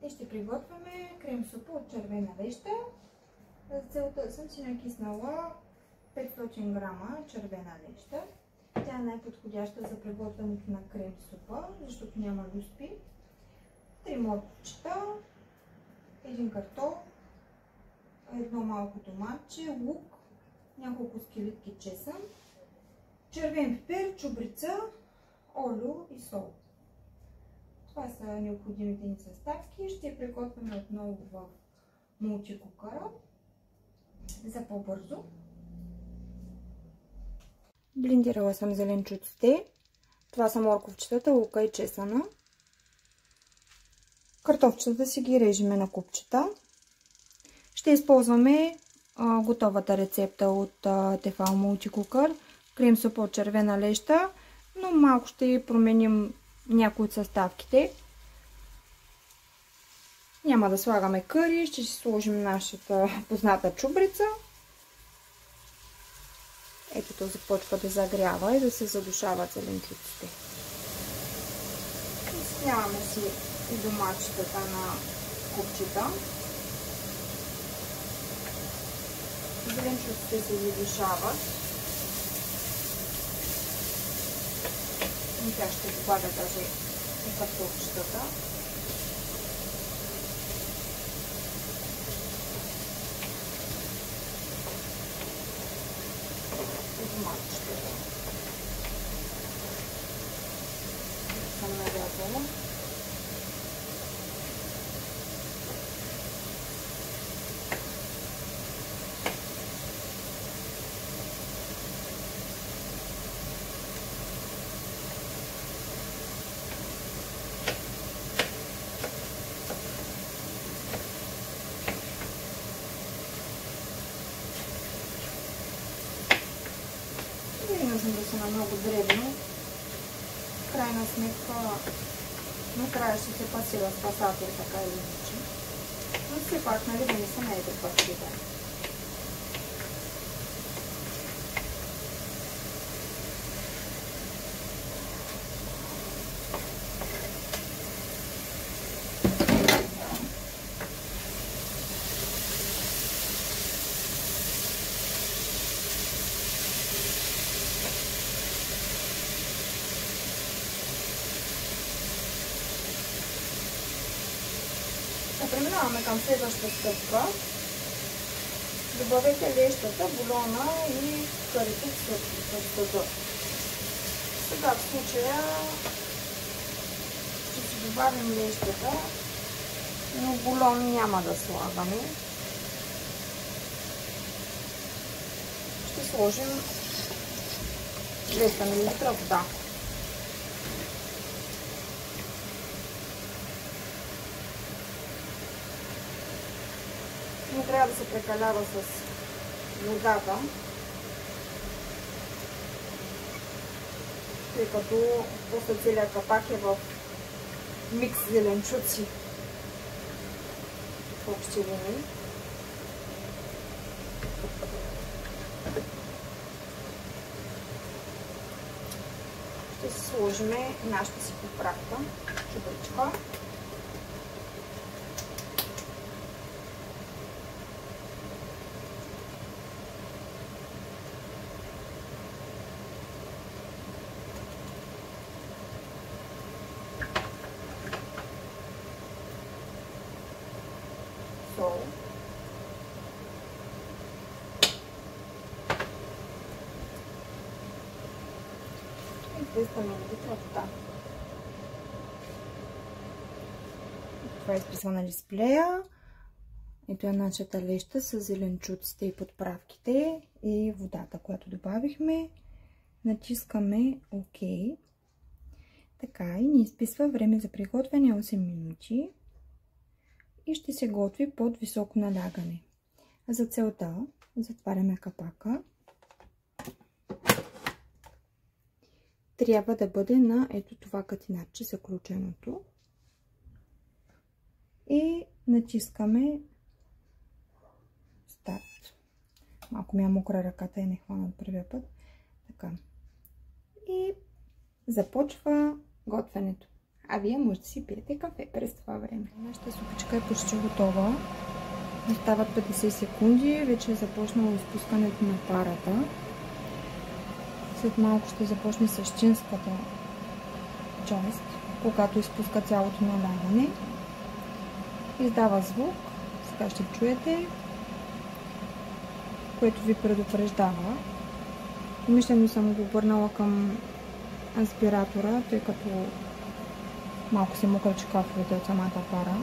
И ще приготвяме крем супа от червена леща. За целта съм си накиснала 500 грама червена леща. Тя е най-подходяща за приготвянето на крем супа, защото няма люспи. 3 морковчета, 1 картоф, едно малко томатче, лук, няколко скелетки чесън, червен пипер, чубрица, олио и сол. Това са необходимите ни съставки. Ще приготвяме отново в мултикукъра за по-бързо. Блендирала съм зеленчуците. Това са морковчетата, лука и чесъна. Картофчетата си ги режеме на купчета. Ще използваме готовата рецепта от Tefal Multicooker. Крем супа от червена леща, но малко ще променим някои от съставките. Няма да слагаме къри, ще си сложим нашата позната чубрица. Ето то започва да загрява и да се задушават зеленчуците. Изсмяваме си и доматчетата на купчета. Зеленчуците се задушават. И тя ще добавя даже и картофчетата. И доматчетата. Съм нарязала. Винаги съм да са на много дребно. В крайна сметка накрая ще се пасира спасател, така или иначе. Но все пак, нали, да не се наеде пасира. Преминаваме към следващата стъпка. Добавете лещата, бульона и карите в съда. Сега в случая ще си добавим лещата, но бульон няма да слагаме. Ще сложим 200 мл вода. Не трябва да се прекалява с водата, тъй като после целият капак е в микс зеленчуци в общи линии. Ще си сложим нашата си поправка, чубричка. Сол. И 200 мл вода. Това изписва на дисплея. Ето е нашата леща с зеленчуците и подправките и водата, която добавихме. Натискаме ОК. Така и ни изписва време за приготвяне 8 минути. И ще се готви под високо налягане. За целта затваряме капака. Трябва да бъде на ето това катинарче, заключеното. И натискаме старт. Малко ми е мокра ръката и не хвана от първия път. Така. И започва готвенето. А вие може да си пиете кафе през това време. Нашата супичка е почти готова. Остават 50 секунди. Вече е започнало изпускането на парата. След малко ще започне същинската част, когато изпуска цялото налягане. Издава звук. Сега ще чуете, което ви предупреждава. Умишлено съм го обърнала към аспиратора, тъй като малко се мокрят шкафовете от самата пара.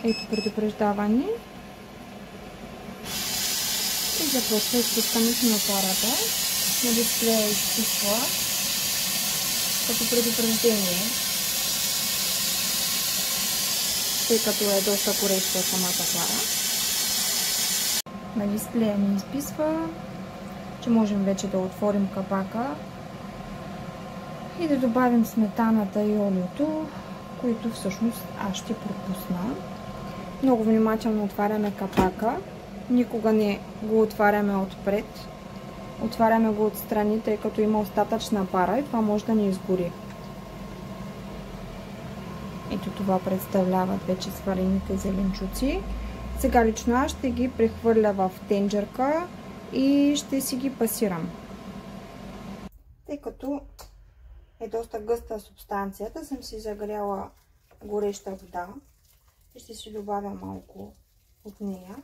Ето предупреждаване. И започва изпускането на парата. На дисплея изписва като предупреждение, тъй като е доста гореща самата пара. На дисплея ни изписва, че можем вече да отворим капака и да добавим сметаната и олиото, които всъщност аз ще пропусна. Много внимателно отваряме капака. Никога не го отваряме отпред. Отваряме го отстрани, тъй като има остатъчна пара и това може да ни изгори. Ето това представляват вече сварените зеленчуци. Сега лично аз ще ги прехвърля в тенджерка и ще си ги пасирам. Тъй като е доста гъста субстанцията, съм си загряла гореща вода и ще си добавя малко от нея.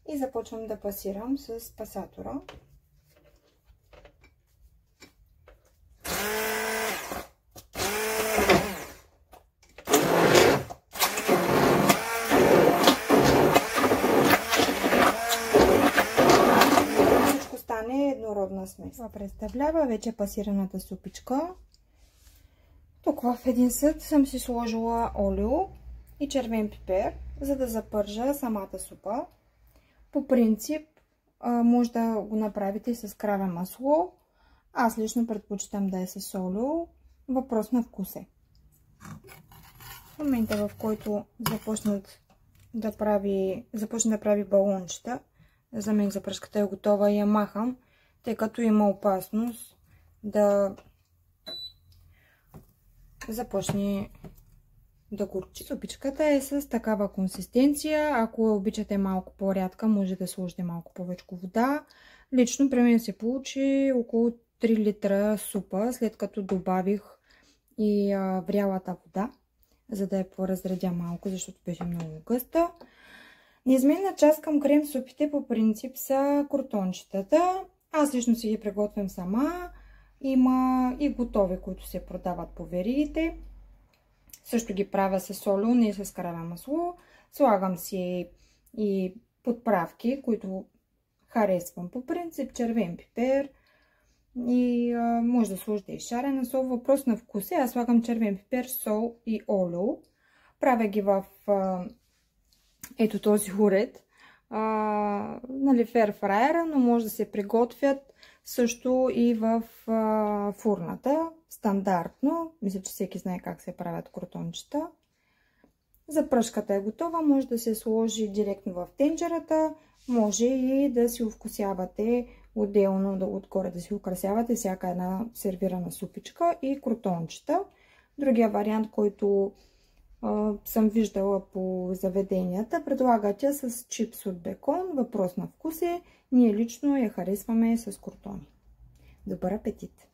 И започвам да пасирам с пасатора. Всичко стане еднородна смес. Това представлява вече пасираната супичка. Тук в един съд съм си сложила олио и червен пипер, за да запържа самата супа. По принцип, може да го направите с краве масло. Аз лично предпочитам да е с олио. Въпрос на вкус е. В момента, в който започне да прави балончета, за мен запръшката е готова и я махам, тъй като има опасност да започне да горчи. Супичката е с такава консистенция. Ако обичате малко по-рядка, може да сложите малко повече вода. Лично при мен се получи около 3 литра супа, след като добавих и врялата вода, за да я поразредя малко, защото беше много гъста. Неизменна част към крем супите по принцип са кротончетата. Аз лично си ги приготвям сама. Има и готови, които се продават по веригите. Също ги правя с олио, не с краве масло. Слагам си и подправки, които харесвам по принцип. Червен пипер и може да сложите и шарена сол. Въпрос на вкуса. Аз слагам червен пипер, сол и олио. Правя ги в ето този уред. Нали, ферфрайера, но може да се приготвят също и в фурната. Стандартно. Мисля, че всеки знае как се правят кротончета. Запръшката е готова. Може да се сложи директно в тенджерата. Може и да си овкусявате отделно, отгоре да си украсявате всяка една сервирана супичка и кротончета. Другия вариант, който съм виждала по заведенията, предлагат я с чипс от бекон. Въпрос на вкус е. Ние лично я харесваме с кротони. Добър апетит!